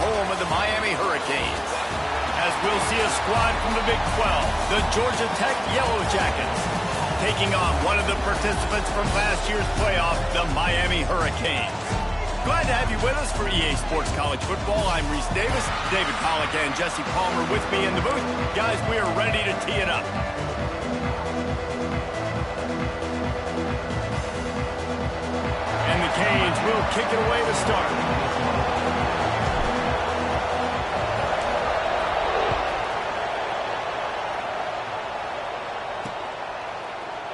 home of the Miami Hurricanes. As we'll see a squad from the Big 12, the Georgia Tech Yellow Jackets, taking on one of the participants from last year's playoff, the Miami Hurricanes. Glad to have you with us for EA Sports College Football. I'm Reese Davis, David Pollack and Jesse Palmer with me in the booth. Guys, we are ready to tee it up. And the Canes will kick it away to start.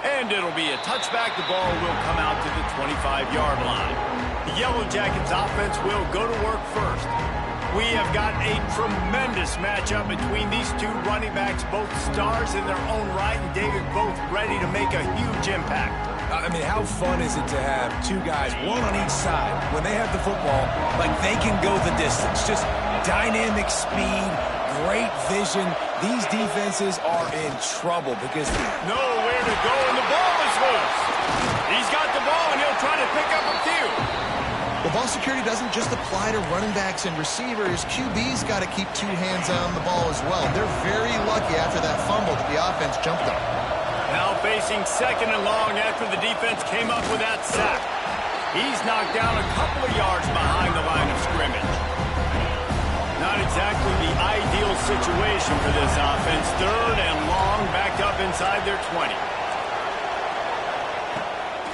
And it'll be a touchback. The ball will come out to the 25-yard line. The Yellow Jackets offense will go to work first. We have got a tremendous matchup between these two running backs, both stars in their own right, and David, both ready to make a huge impact. I mean, how fun is it to have two guys, one on each side, when they have the football, like they can go the distance. Just dynamic speed, great vision. These defenses are in trouble because nowhere to go, and the ball is loose. He's got the ball, and he'll try to pick up a few. Well, ball security doesn't just apply to running backs and receivers. QB's got to keep two hands on the ball as well. They're very lucky after that fumble that the offense jumped on. Now facing second and long after the defense came up with that sack. He's knocked down a couple of yards behind the line of scrimmage. Not exactly the ideal situation for this offense. Third and long, backed up inside their 20.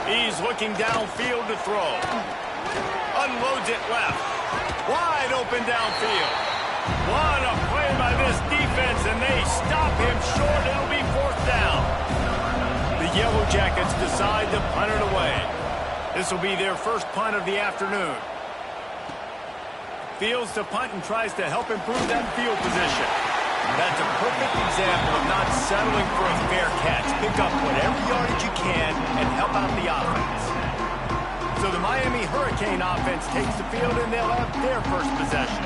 He's looking downfield to throw. Unloads it left. Wide open downfield. What a play by this defense, and they stop him short. It'll be fourth down. The Yellow Jackets decide to punt it away. This will be their first punt of the afternoon. Fields to punt and tries to help improve that field position. That's a perfect example of not settling for a fair catch. Pick up whatever yardage you can and help out the offense. So the Miami Hurricane offense takes the field, and they'll have their first possession.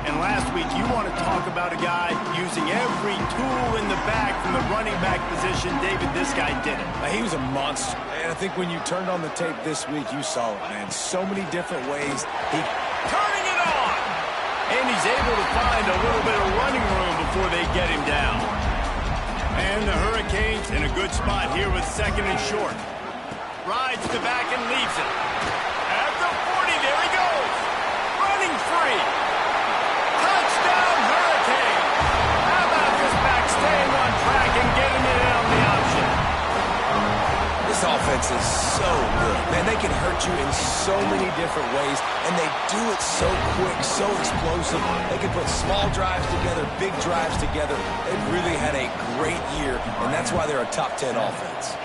And last week, you want to talk about a guy using every tool in the bag from the running back position. David, this guy did it. He was a monster. And I think when you turned on the tape this week, you saw it, man. So many different ways. Turning it on! And he's able to find a little bit of running room before they get him down. And the Hurricanes in a good spot here with second and short. Rides the back and leaves it. At the 40, there he goes. Running free. Touchdown, Hurricane. How about this back staying on track and getting it on the option? This offense is so good. Man, they can hurt you in so many different ways, and they do it so quick, so explosive. They can put small drives together, big drives together. They've really had a great year, and that's why they're a top 10 offense.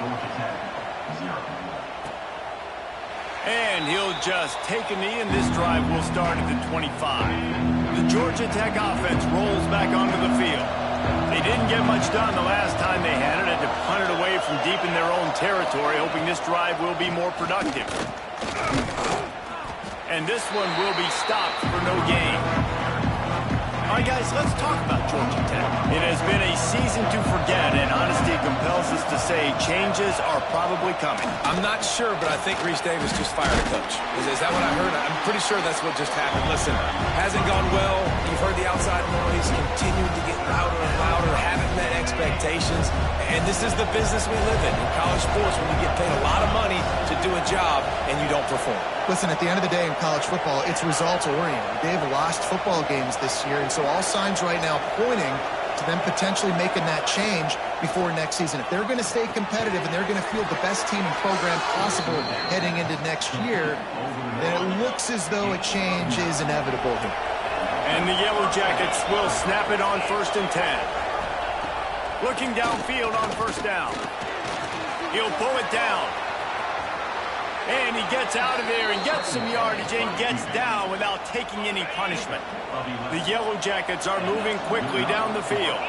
And he'll just take a knee, and this drive will start at the 25. The Georgia Tech offense rolls back onto the field. They didn't get much done the last time they had it. Had to punt it away from deep in their own territory, hoping this drive will be more productive. And this one will be stopped for no gain. All right, guys, let's talk about Georgia Tech. It has been a season to forget, and honesty compels us to say changes are probably coming. I'm not sure, but I think Reese Davis just fired a coach. Is that what I heard? I'm pretty sure that's what just happened. Listen, hasn't gone well. You've heard the outside noise, continued to get louder and louder, haven't met expectations. And this is the business we live in college sports, when you get paid a lot of money to do a job and you don't perform. Listen, at the end of the day in college football, it's results-oriented. They've lost football games this year, and so all signs right now pointing to them potentially making that change before next season. If they're going to stay competitive and they're going to field the best team and program possible heading into next year, then it looks as though a change is inevitable here. And the Yellow Jackets will snap it on 1st and 10. Looking downfield on first down. He'll pull it down. And he gets out of there and gets some yardage and gets down without taking any punishment. The Yellow Jackets are moving quickly down the field.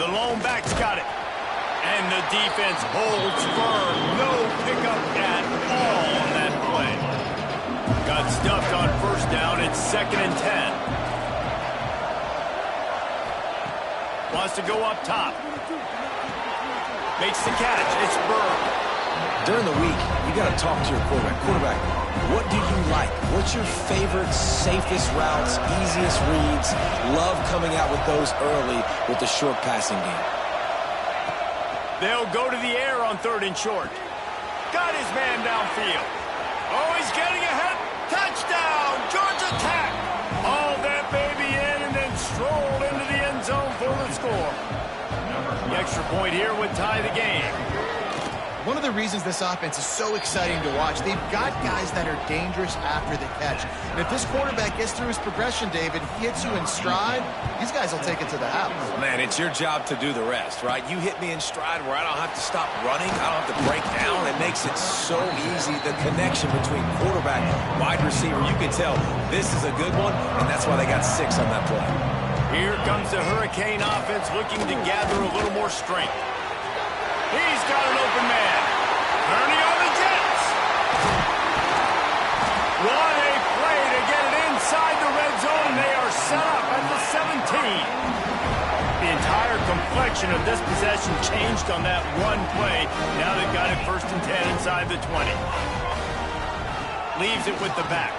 The lone back's got it. And the defense holds firm. No pickup at all on that play. Got stuffed on first down. It's 2nd and 10. Wants to go up top. Makes the catch. It's Bird. During the week, you got to talk to your quarterback. Quarterback, what do you like? What's your favorite, safest routes, easiest reads? Love coming out with those early with the short passing game. They'll go to the air on 3rd and short. Got his man downfield. Oh, he's getting ahead. Touchdown, Georgia Tech. Hauled that baby in and then strolled into the end zone for the score. The extra point here would tie the game. One of the reasons this offense is so exciting to watch, they've got guys that are dangerous after the catch. And if this quarterback gets through his progression, David, he hits you in stride, these guys will take it to the house. Man, it's your job to do the rest, right? You hit me in stride where I don't have to stop running. I don't have to break down. It makes it so easy. The connection between quarterback, wide receiver, you can tell this is a good one, and that's why they got 6 on that play. Here comes the Hurricane offense looking to gather a little more strength. He's got an open man. Turning on the Jets. What a play to get it inside the red zone. They are set up at the 17. The entire complexion of this possession changed on that one play. Now they've got it 1st and 10 inside the 20. Leaves it with the back.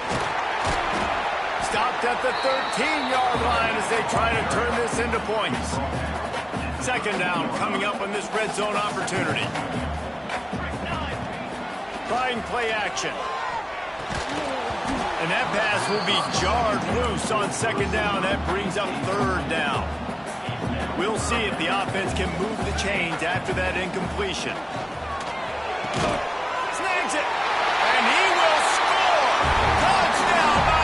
Stopped at the 13-yard line as they try to turn this into points. 2nd down coming up on this red zone opportunity. Trying play action. And that pass will be jarred loose on 2nd down. That brings up 3rd down. We'll see if the offense can move the chains after that incompletion. Snags it. And he will score. Touchdown by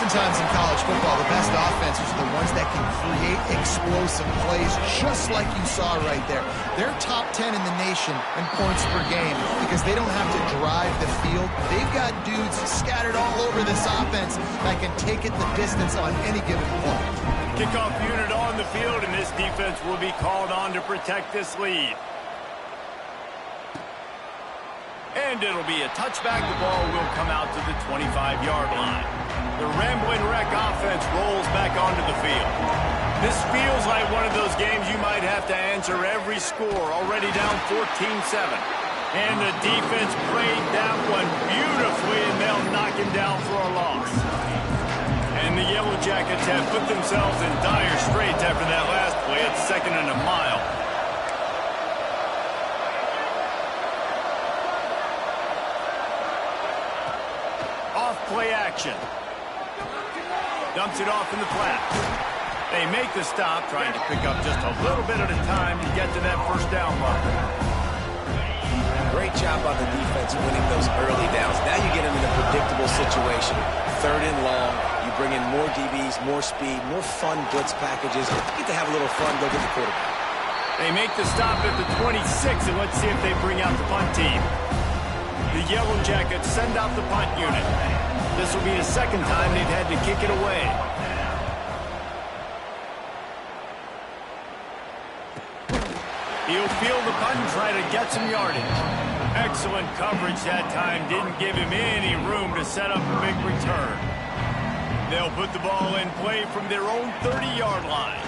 Oftentimes in college football, the best offenses are the ones that can create explosive plays, just like you saw right there. They're top 10 in the nation in points per game because they don't have to drive the field. They've got dudes scattered all over this offense that can take it the distance on any given play. Kickoff unit on the field, and this defense will be called on to protect this lead. And it'll be a touchback. The ball will come out to the 25-yard line. The Rambling Wreck offense rolls back onto the field. This feels like one of those games you might have to answer every score. Already down 14-7. And the defense played that one beautifully, and they'll knock him down for a loss. And the Yellow Jackets have put themselves in dire straits after that last play at 2nd and a mile. Play action. Dumps it off in the flat. They make the stop, trying to pick up just a little bit at a time to get to that first down mark. Great job on the defense winning those early downs. Now you get them in a predictable situation. 3rd and long. You bring in more DBs, more speed, more fun blitz packages. You get to have a little fun, go get the quarterback. They make the stop at the 26, and let's see if they bring out the punt team. The Yellow Jackets send out the punt unit. This will be the second time they've had to kick it away. He'll field the punt and try to get some yardage. Excellent coverage that time. Didn't give him any room to set up a big return. They'll put the ball in play from their own 30-yard line.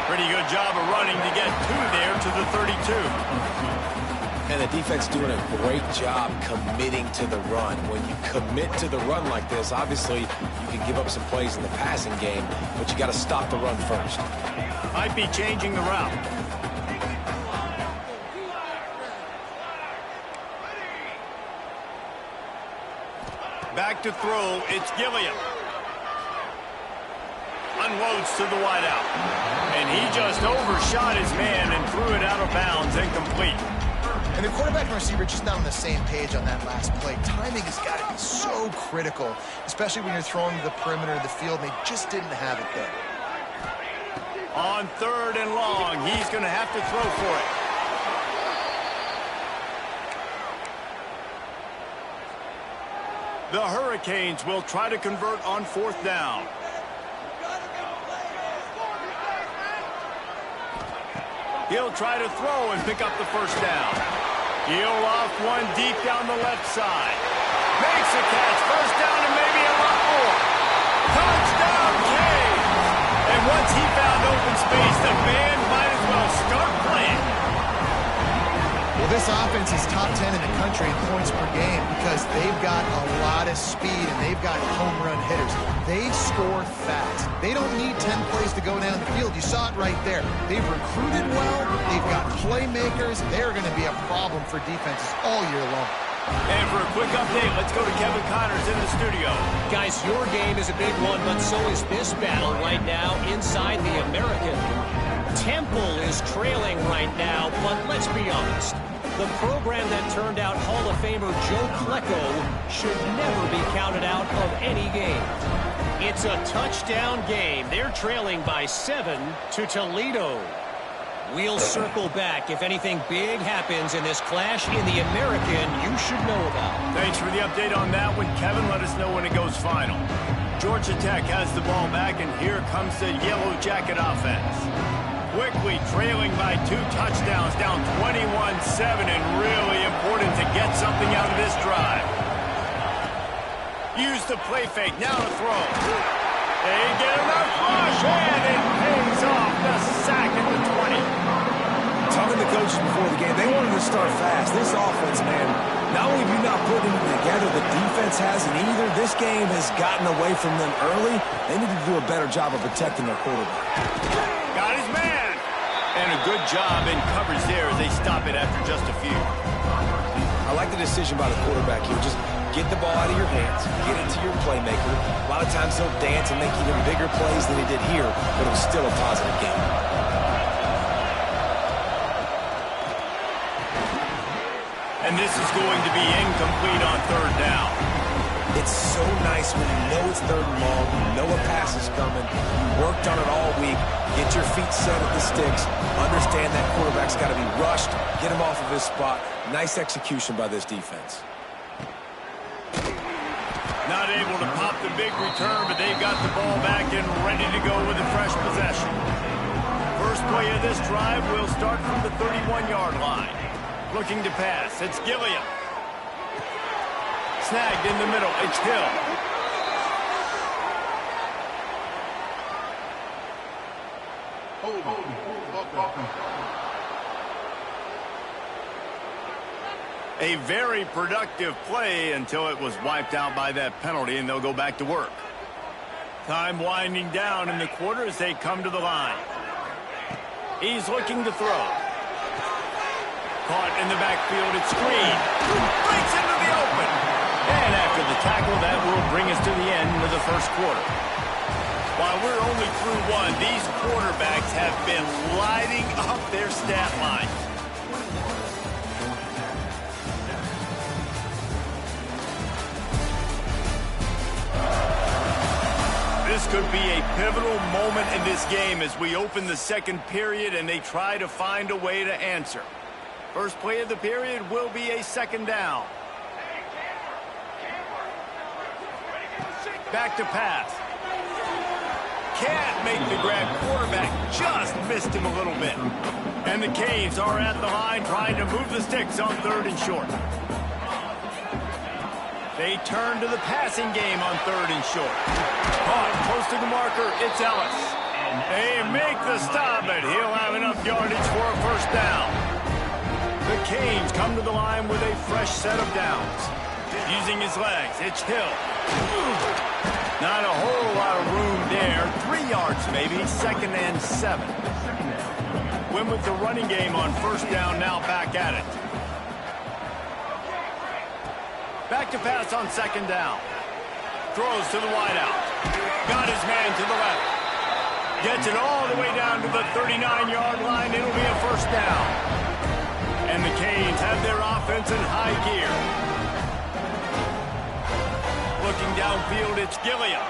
Pretty good job of running to get there to the 32. And the defense doing a great job committing to the run. When you commit to the run like this, obviously you can give up some plays in the passing game, but you got to stop the run first. Might be changing the route. Back to throw, it's Gilliam. Unloads to the wideout. And he just overshot his man and threw it out of bounds, incomplete. And the quarterback and receiver just not on the same page on that last play. Timing has got to be so critical, especially when you're throwing to the perimeter of the field, and they just didn't have it there. On 3rd and long, he's going to have to throw for it. The Hurricanes will try to convert on 4th down. He'll try to throw and pick up the first down. He'll off one deep down the left side. Makes a catch. First down and maybe a lot more. Touchdown, Canes. And once he found open space, the band might as well start playing. Well, this offense is top 10 in the country in points per game because they've got a lot of speed and they've got home run hitters. They score fast. They don't need 10 plays to go down the field. You saw it right there. They've recruited well. They've got playmakers. They're going to be a problem for defenses all year long. And for a quick update, let's go to Kevin Connors in the studio. Guys, your game is a big one, but so is this battle right now inside the American. Temple is trailing right now, but let's be honest. The program that turned out Hall of Famer Joe Klecko should never be counted out of any game. It's a touchdown game. They're trailing by 7 to Toledo. We'll circle back if anything big happens in this clash in the American you should know about. Thanks for the update on that one, Kevin. Let us know when it goes final. Georgia Tech has the ball back, and here comes the Yellow Jacket offense. Quickly trailing by 2 touchdowns, down 21-7, and really important to get something out of this drive. Use the play fake, now to throw. They get enough rush, and it pays off. The sack at the 20. Talking to coaches before the game, they wanted to start fast. This offense, man, not only have you not put it together, the defense hasn't either. This game has gotten away from them early. They need to do a better job of protecting their quarterback. Got his man. And a good job in coverage there as they stop it after just a few. I like the decision by the quarterback here. Just get the ball out of your hands, get it to your playmaker. A lot of times he'll dance and make even bigger plays than he did here, but it was still a positive game. And this is going to be incomplete on 3rd down. It's so nice when you know it's 3rd and long, you know a pass is coming, you worked on it all week, get your feet set at the sticks, understand that quarterback's got to be rushed, get him off of his spot. Nice execution by this defense. Not able to pop the big return, but they've got the ball back and ready to go with a fresh possession. First play of this drive will start from the 31-yard line. Looking to pass, it's Gilliam. Snagged in the middle, it's Hill. A very productive play until it was wiped out by that penalty, and they'll go back to work. Time winding down in the quarter as they come to the line. He's looking to throw. Caught in the backfield, it's Green. Breaks into the open. And after the tackle, that will bring us to the end of the first quarter. While we're only through one, these quarterbacks have been lighting up their stat line. This could be a pivotal moment in this game as we open the second period and they try to find a way to answer. First play of the period will be a 2nd down. Back to pass. Can't make the grab. Quarterback just missed him a little bit. And the Canes are at the line trying to move the sticks on 3rd and short. They turn to the passing game on 3rd and short. Caught close to the marker, it's Ellis. They make the stop, but he'll have enough yardage for a 1st down. The Canes come to the line with a fresh set of downs. Using his legs, it's Hill. Not a whole lot of room there. 3 yards maybe, 2nd and 7. Win with the running game on 1st down, now back at it. Back to pass on 2nd down. Throws to the wideout. Got his man to the left. Gets it all the way down to the 39-yard line. It'll be a 1st down. And the Canes have their offense in high gear. Looking downfield, it's Gilliam.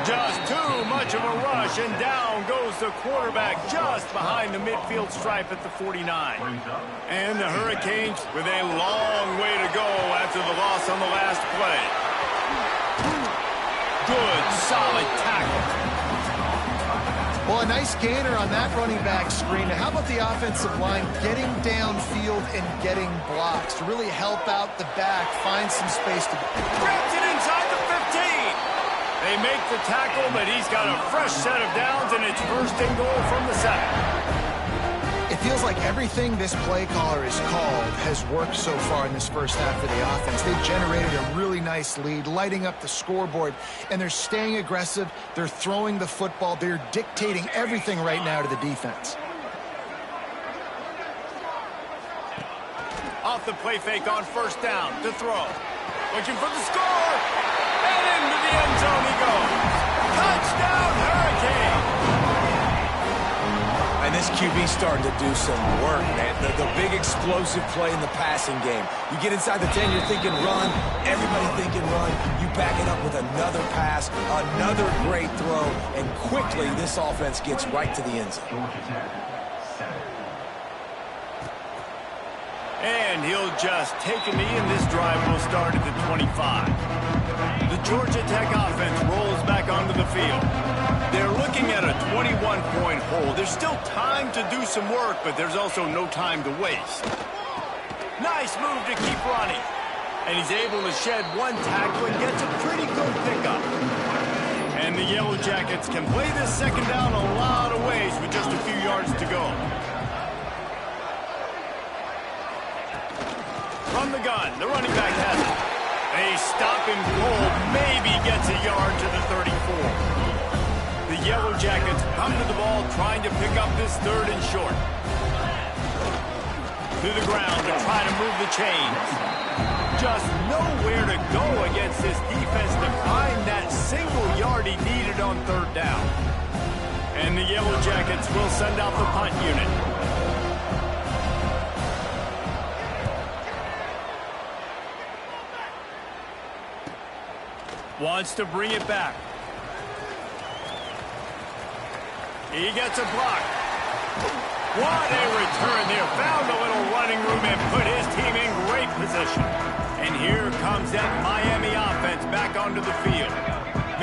Just too much of a rush, and down goes the quarterback just behind the midfield stripe at the 49. And the Hurricanes with a long way to go after the loss on the last play. Good, solid tackle. Well, a nice gainer on that running back screen. Now, how about the offensive line getting downfield and getting blocks to really help out the back, find some space to... Grabs it inside the 15. They make the tackle, but he's got a fresh set of downs, and it's 1st and goal from the 7. It feels like everything this play caller has called has worked so far in this first half of the offense. They've generated a really nice lead, lighting up the scoreboard, and they're staying aggressive. They're throwing the football. They're dictating everything right now to the defense. Off the play fake on 1st down to throw. Looking for the score. And into the end zone he goes. Touchdown, Hurricane. And this QB starting to do some work, man. The big explosive play in the passing game. You get inside the 10, you're thinking run. Everybody thinking run. You back it up with another pass, another great throw, and quickly this offense gets right to the end zone. And he'll just take a knee, and this drive will start at the 25. The Georgia Tech offense rolls back onto the field. They're looking at a 21-point hole. There's still time to do some work, but there's also no time to waste. Nice move to keep running. And he's able to shed one tackle and gets a pretty good pickup. And the Yellow Jackets can play this 2nd down a lot of ways with just a few yards to go. From the gun, the running back has it. They stop him cold, maybe gets a yard to the 34. The Yellow Jackets come to the ball trying to pick up this 3rd and short. To the ground to try to move the chains. Just nowhere to go against this defense to find that single yard he needed on 3rd down. And the Yellow Jackets will send out the punt unit. Wants to bring it back. He gets a block. What a return there. Found a little running room and put his team in great position. And here comes that Miami offense back onto the field.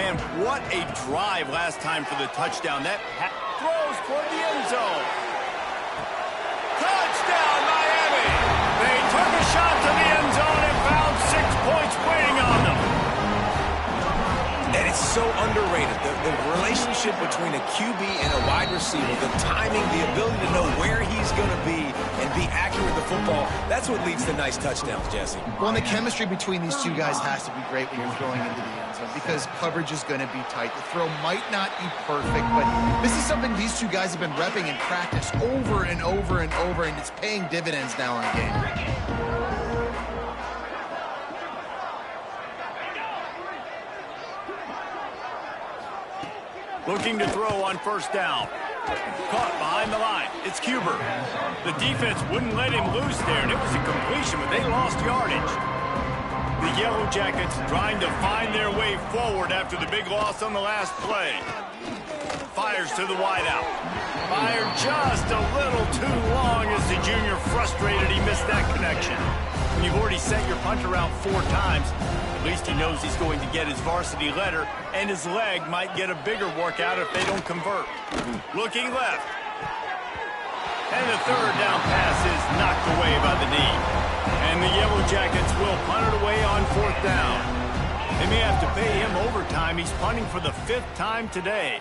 Man, what a drive last time for the touchdown. That throws toward the end zone. Touchdown, Miami! They took a shot to the end zone and found 6 points waiting on them. And it's so underrated. The relationship between a QB and a wide receiver, the timing, the ability to know where he's going to be and be accurate with the football, that's what leads to nice touchdowns, Jesse. Well, and the chemistry between these two guys has to be great when you're throwing into the end zone because coverage is going to be tight. The throw might not be perfect, but this is something these two guys have been repping in practice over and over and over, and it's paying dividends now in the game. Looking to throw on first down. Caught behind the line. It's Cuber. The defense wouldn't let him loose there, and it was a completion, but they lost yardage. The Yellow Jackets trying to find their way forward after the big loss on the last play. Fires to the wideout. Fired just a little too long as the junior frustrated he missed that connection. When you've already sent your punter out 4 times, at least he knows he's going to get his varsity letter, and his leg might get a bigger workout if they don't convert. Looking left. And the third down pass is knocked away by the knee. And the Yellow Jackets will punt it away on 4th down. They may have to pay him overtime. He's punting for the 5th time today.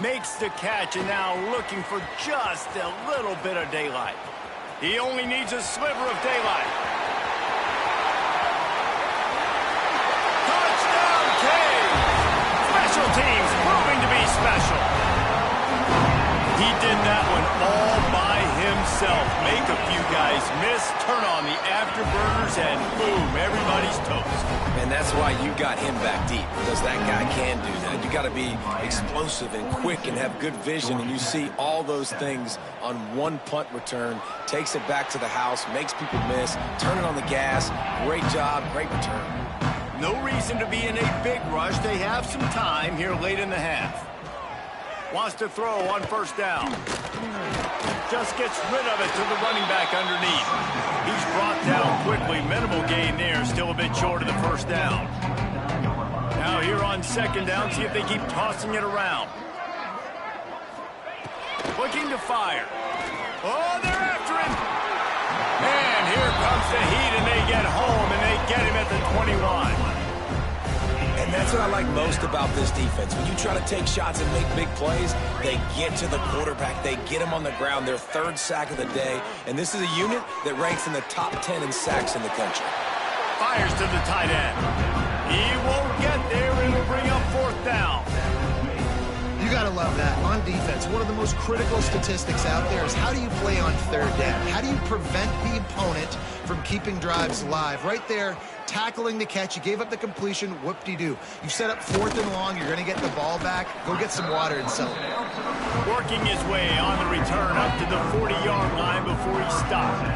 Makes the catch and now looking for just a little bit of daylight. He only needs a sliver of daylight. Touchdown, Canes! Special teams proving to be special. He did that one all by himself. Make a few guys miss, turn on the afterburners, and boom, everybody's toast. And that's why you got him back deep, because that guy can do that. You got to be explosive and quick and have good vision, and you see all those things on one punt return. Takes it back to the house, makes people miss, turn it on the gas. Great job, great return. No reason to be in a big rush. They have some time here late in the half. Wants to throw on first down. Just gets rid of it to the running back underneath. He's brought down quickly. Minimal gain there. Still a bit short of the first down. Now here on 2nd down, see if they keep tossing it around. Looking to fire. Oh, they're after him. And here comes the heat, and they get home, and they get him at the 21. And that's what I like most about this defense. When you try to take shots and make big plays, they get to the quarterback. They get him on the ground, their 3rd sack of the day. And this is a unit that ranks in the top 10 in sacks in the country. Fires to the tight end. He won't get there. It'll bring up 4th down. You got to love that. On defense, one of the most critical statistics out there is how do you play on 3rd down? How do you prevent the opponent from keeping drives alive? Right there, tackling the catch. You gave up the completion. Whoop-de-doo. You set up 4th and long. You're going to get the ball back. Go get some water and celebrate. Working his way on the return up to the 40-yard line before he stopped.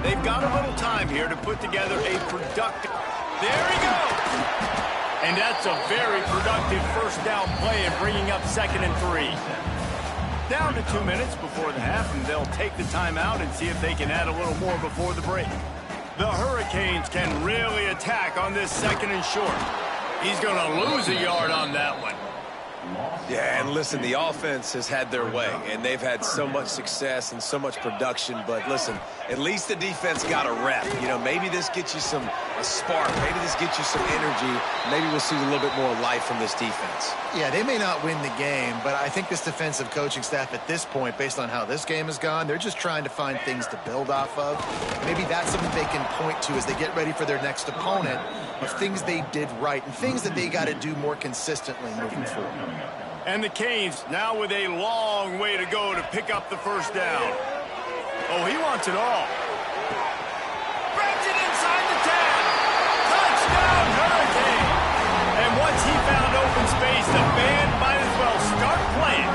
They've got a little time here to put together a productive... There he goes! And that's a very productive first down play and bringing up 2nd and 3. Down to 2 minutes before the half, and they'll take the timeout and see if they can add a little more before the break. The Hurricanes can really attack on this 2nd and short. He's going to lose a yard on that one. Yeah, and listen, the offense has had their way, and they've had so much success and so much production. But listen, at least the defense got a rep. You know, maybe this gets you a spark. Maybe this gets you some energy. Maybe we'll see a little bit more life from this defense. Yeah, they may not win the game, but I think this defensive coaching staff at this point, based on how this game has gone, they're just trying to find things to build off of. Maybe that's something they can point to as they get ready for their next opponent of things they did right and things that they got to do more consistently moving forward. And the Canes now with a long way to go to pick up the first down. Oh, he wants it all. Grabs it inside the 10. Touchdown, Hurricane. And once he found open space, the band might as well start playing.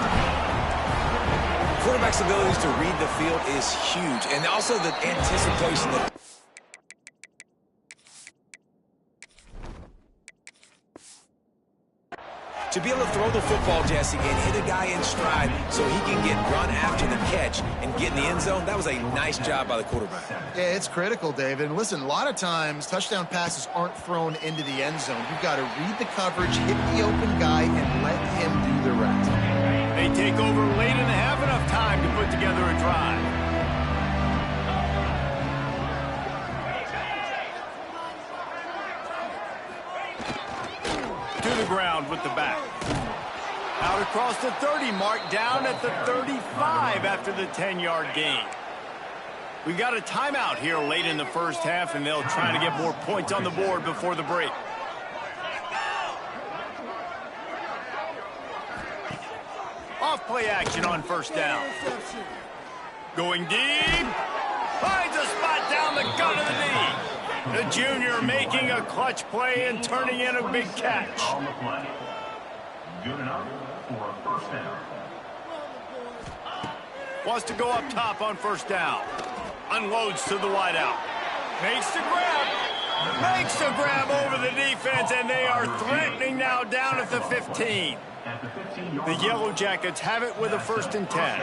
Quarterback's abilities to read the field is huge, and also the anticipation that To be able to throw the football, Jesse, and hit a guy in stride so he can get run after the catch and get in the end zone, that was a nice job by the quarterback. Yeah, it's critical, David. And listen, a lot of times touchdown passes aren't thrown into the end zone. You've got to read the coverage, hit the open guy, and let him do the rest. They take over late and have enough time to put together a drive. To the ground with the back. Out across the 30 mark, down at the 35 after the 10-yard gain. We've got a timeout here late in the first half, and they'll try to get more points on the board before the break. Off play action on first down. Going deep. Finds a spot down the gut of the knee. The junior making a clutch play and turning in a big catch. Good enough for a first down. Wants to go up top on first down. Unloads to the wideout. Makes the grab. Makes the grab over the defense, and they are threatening now down at the 15. The Yellow Jackets have it with a 1st and 10.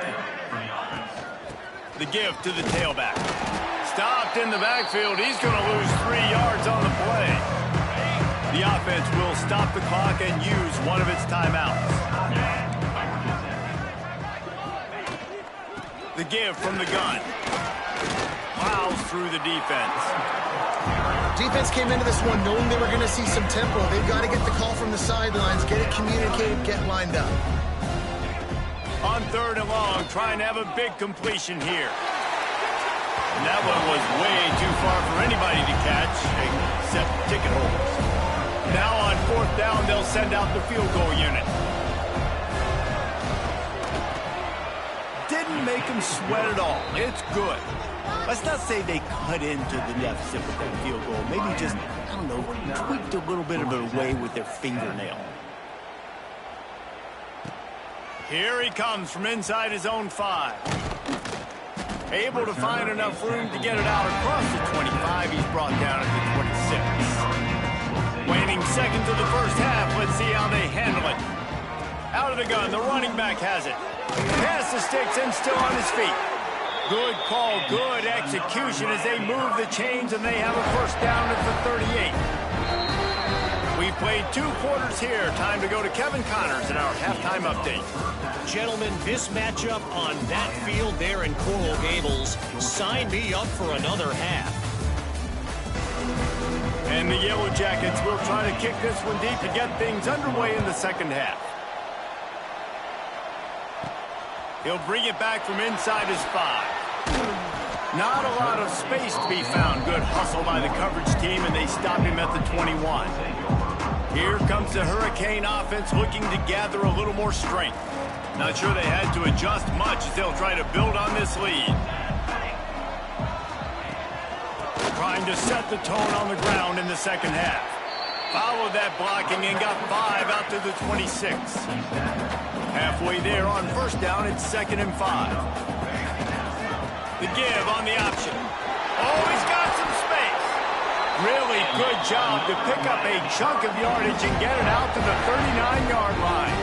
The give to the tailback. Stopped in the backfield. He's going to lose 3 yards on the play. The offense will stop the clock and use one of its timeouts. The give from the gun. Plows through the defense. Defense came into this one knowing they were going to see some tempo. They've got to get the call from the sidelines, get it communicated, get lined up. On 3rd and long, trying to have a big completion here. And that one was way too far for anybody to catch, except ticket holders. Now on 4th down, they'll send out the field goal unit. Didn't make them sweat at all. It's good. Let's not say they cut into the deficit with that field goal. Maybe just, I don't know, tweaked a little bit of it away with their fingernail. Here he comes from inside his own 5. Able to find enough room to get it out across the 25. He's brought down at the 26. Waning seconds of the first half. Let's see how they handle it. Out of the gun. The running back has it. Pass the sticks and still on his feet. Good call, good execution as they move the chains, and they have a 1st down at the 38. We played 2 quarters here. Time to go to Kevin Connors in our halftime update. Gentlemen, this matchup on that field there in Coral Gables, sign me up for another half. And the Yellow Jackets will try to kick this one deep to get things underway in the second half. He'll bring it back from inside his 5. Not a lot of space to be found. Good hustle by the coverage team, and they stop him at the 21. Here comes the Hurricane offense looking to gather a little more strength. Not sure they had to adjust much as they'll try to build on this lead. Trying to set the tone on the ground in the second half. Followed that blocking and got 5 out to the 26. Halfway there on 1st down, it's 2nd and 5. The give on the option. Oh, he's got some space. Really good job to pick up a chunk of yardage and get it out to the 39-yard line.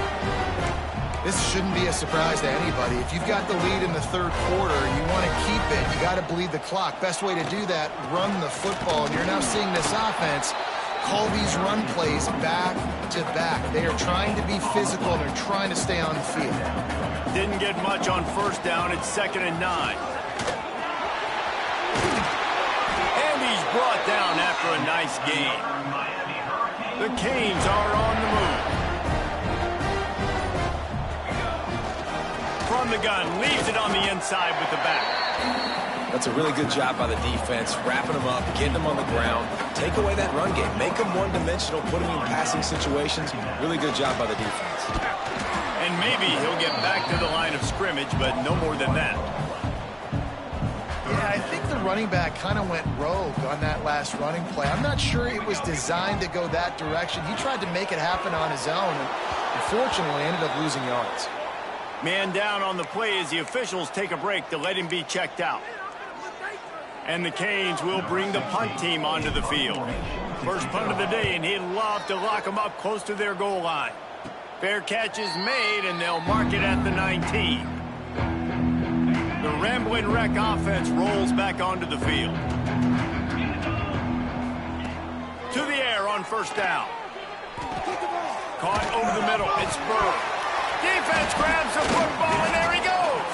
This shouldn't be a surprise to anybody. If you've got the lead in the 3rd quarter and you want to keep it, you got to bleed the clock. Best way to do that, run the football. And you're now seeing this offense call these run plays back to back. They are trying to be physical, and they're trying to stay on the field. Didn't get much on 1st down. It's 2nd and 9. And he's brought down after a nice gain. The Canes are on the move. From the gun, leaves it on the inside with the back. That's a really good job by the defense, wrapping them up, getting them on the ground. Take away that run game. Make them one-dimensional, put them in passing situations. Really good job by the defense. And maybe he'll get back to the line of scrimmage, but no more than that. Yeah, I think the running back kind of went rogue on that last running play. I'm not sure it was designed to go that direction. He tried to make it happen on his own, and unfortunately ended up losing yards. Man down on the play as the officials take a break to let him be checked out. And the Canes will bring the punt team onto the field. First punt of the day, and he'd love to lock them up close to their goal line. Fair catch is made, and they'll mark it at the 19. The Ramblin' Wreck offense rolls back onto the field. To the air on first down. Caught over the middle. It's Burrow. Defense grabs the football, and there he goes.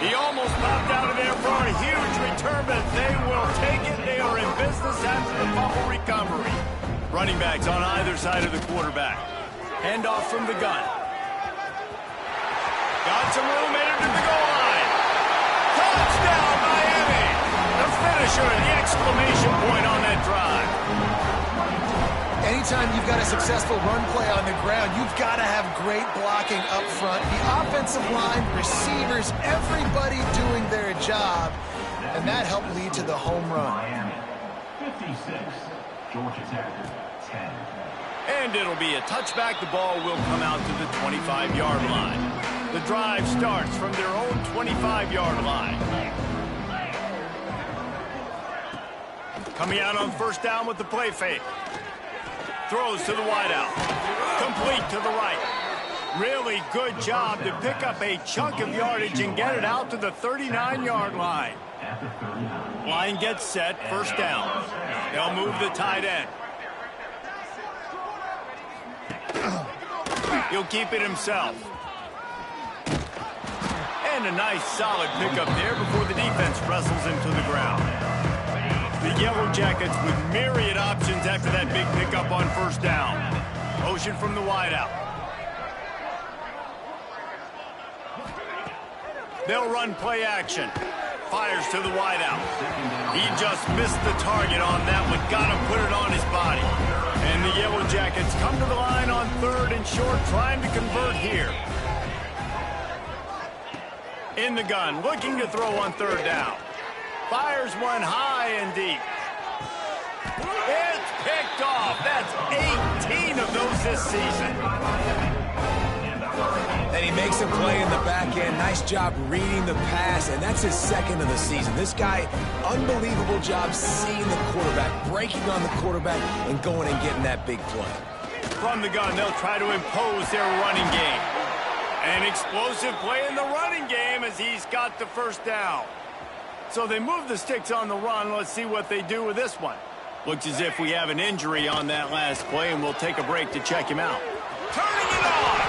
He almost popped out of there for a huge return, but they will take it. They are in business after the fumble recovery. Running backs on either side of the quarterback. Handoff from the gun. Got some room, made it to the goal line. Touchdown, Miami. The finisher, the exclamation point on that drive. Anytime you've got a successful run play on the ground, you've got to have great blocking up front. The offensive line, receivers, everybody doing their job. And that helped lead to the home run. Miami, 56. Georgia Tech, 10. And it'll be a touchback. The ball will come out to the 25-yard line. The drive starts from their own 25-yard line. Coming out on first down with the play fake. Throws to the wideout. Complete to the right. Really good job to pick up a chunk of yardage and get it out to the 39-yard line. Line gets set, first down. They'll move the tight end. He'll keep it himself. And a nice solid pickup there before the defense wrestles him to the ground. The Yellow Jackets with myriad options after that big pickup on first down. Motion from the wideout. They'll run play action. Fires to the wideout. He just missed the target on that one. Got to put it on his body. And the Yellow Jackets come to the line on third and short, trying to convert here. In the gun, looking to throw on third down. Fires one high and deep. It's picked off. That's 18 of those this season. And he makes a play in the back end. Nice job reading the pass, and that's his second of the season. This guy, unbelievable job seeing the quarterback, breaking on the quarterback, and going and getting that big play. From the gun, they'll try to impose their running game. An explosive play in the running game as he's got the first down. So they move the sticks on the run. Let's see what they do with this one. Looks as if we have an injury on that last play, and we'll take a break to check him out. Turning it on!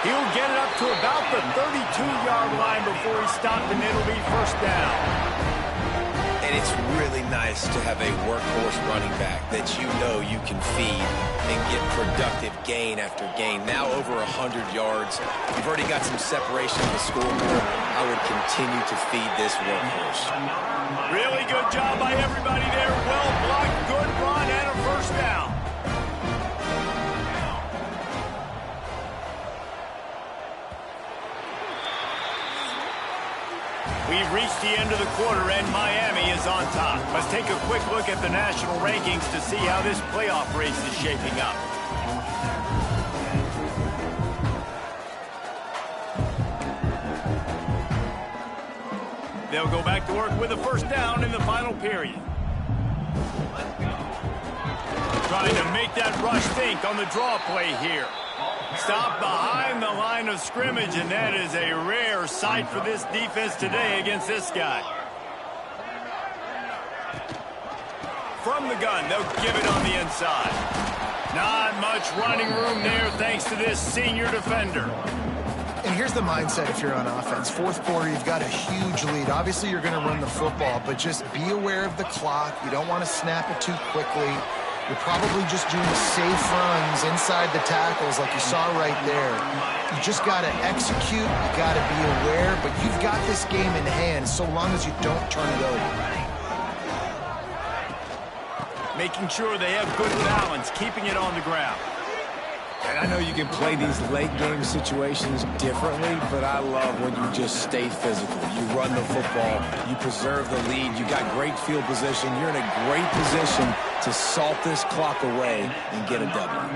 He'll get it up to about the 32-yard line before he's stopped, and it'll be first down. And it's really nice to have a workhorse running back that you know you can feed and get productive gain after gain. Now over 100 yards. You've already got some separation in the scoreboard. I would continue to feed this workhorse. Really good job by everybody there. Well blocked, good run, and a first down. We've reached the end of the quarter, and Miami is on top. Let's take a quick look at the national rankings to see how this playoff race is shaping up. They'll go back to work with a first down in the final period. Trying to make that rush think on the draw play here. Stop behind the line of scrimmage, and that is a rare sight for this defense today against this guy. From the gun, they'll give it on the inside. Not much running room there thanks to this senior defender. And here's the mindset if you're on offense. Fourth quarter, you've got a huge lead. Obviously, you're going to run the football, but just be aware of the clock. You don't want to snap it too quickly. You're probably just doing safe runs inside the tackles like you saw right there. You just got to execute. You got to be aware, but you've got this game in hand so long as you don't turn it over. Making sure they have good balance, keeping it on the ground. And I know you can play these late game situations differently, but I love when you just stay physical. You run the football, you preserve the lead, you got great field position, you're in a great position to salt this clock away and get a W.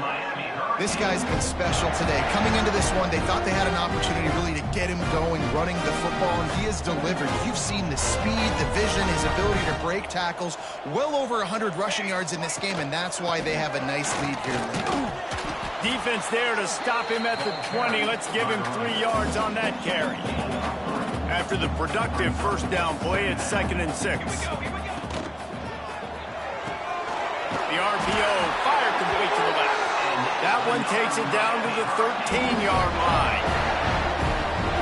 This guy's been special today. Coming into this one, they thought they had an opportunity really to get him going, running the football, and he has delivered. You've seen the speed, the vision, his ability to break tackles. Well over 100 rushing yards in this game, and that's why they have a nice lead here. Defense there to stop him at the 20. Let's give him 3 yards on that carry. After the productive first down play, it's 2nd and 6. The RPO, fire complete to the left. That one takes it down to the 13-yard line.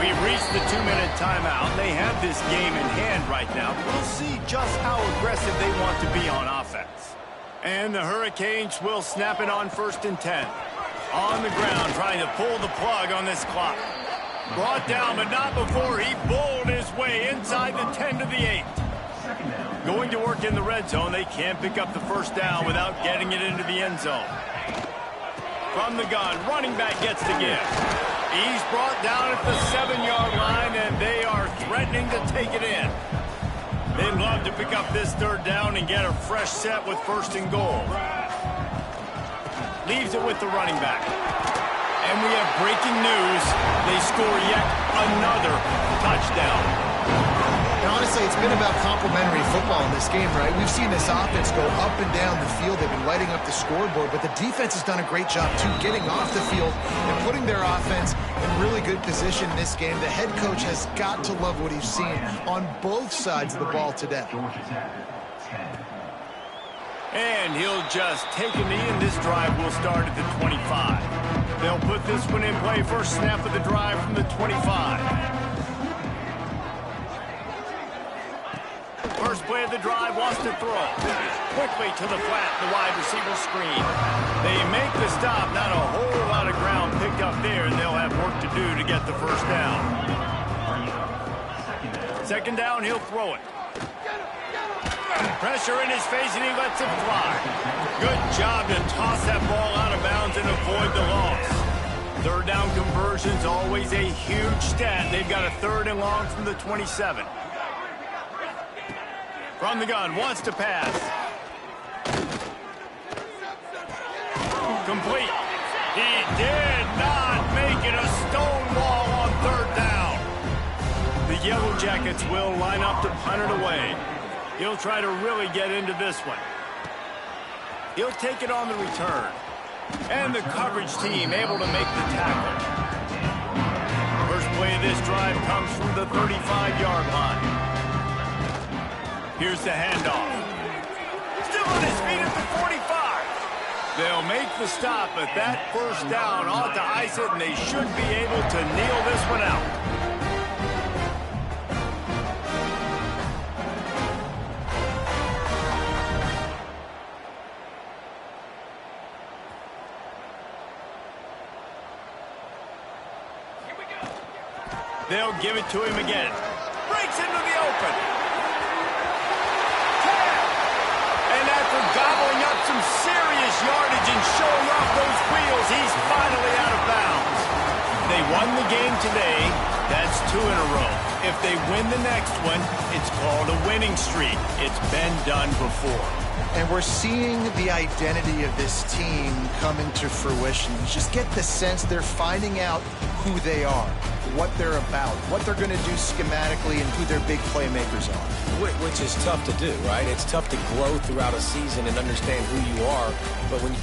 We've reached the 2-minute timeout. They have this game in hand right now. We'll see just how aggressive they want to be on offense. And the Hurricanes will snap it on 1st and 10. On the ground, trying to pull the plug on this clock. Brought down, but not before he bowled his way inside the 10 to the 8. Going to work in the red zone. They can't pick up the first down without getting it into the end zone. From the gun, running back gets the give. He's brought down at the 7-yard line, and they are threatening to take it in. They'd love to pick up this 3rd down and get a fresh set with 1st and goal. Leaves it with the running back. And we have breaking news. They score yet another touchdown. And honestly, it's been about complementary football in this game, right? We've seen this offense go up and down the field. They've been lighting up the scoreboard, but the defense has done a great job, too, getting off the field and putting their offense in really good position in this game. The head coach has got to love what he's seen on both sides of the ball today. And he'll just take a knee, and this drive will start at the 25. They'll put this one in play. First snap of the drive from the 25. First play of the drive, wants to throw. Quickly to the flat, the wide receiver screen. They make the stop, not a whole lot of ground picked up there, and they'll have work to do to get the first down. 2nd down, he'll throw it. Pressure in his face, and he lets it fly. Good job to toss that ball out of bounds and avoid the loss. 3rd down conversion's always a huge stat. They've got a 3rd and long from the 27. From the gun, wants to pass. Complete. He did not make it a stonewall on 3rd down. The Yellow Jackets will line up to punt it away. He'll try to really get into this one. He'll take it on the return. And the coverage team able to make the tackle. First play of this drive comes from the 35-yard line. Here's the handoff. Still on his feet at the 45. They'll make the stop, but that first down ought to ice it, and they should be able to kneel this one out. They'll give it to him again. Breaks into the open. And after gobbling up some serious yardage and showing off those wheels, he's finally out of bounds. They won the game today. That's 2 in a row. If they win the next one, it's called a winning streak. It's been done before. And we're seeing the identity of this team come into fruition. You just get the sense they're finding out who they are, what they're about, what they're going to do schematically, and who their big playmakers are. Which is tough to do, right? It's tough to grow throughout a season and understand who you are. But when you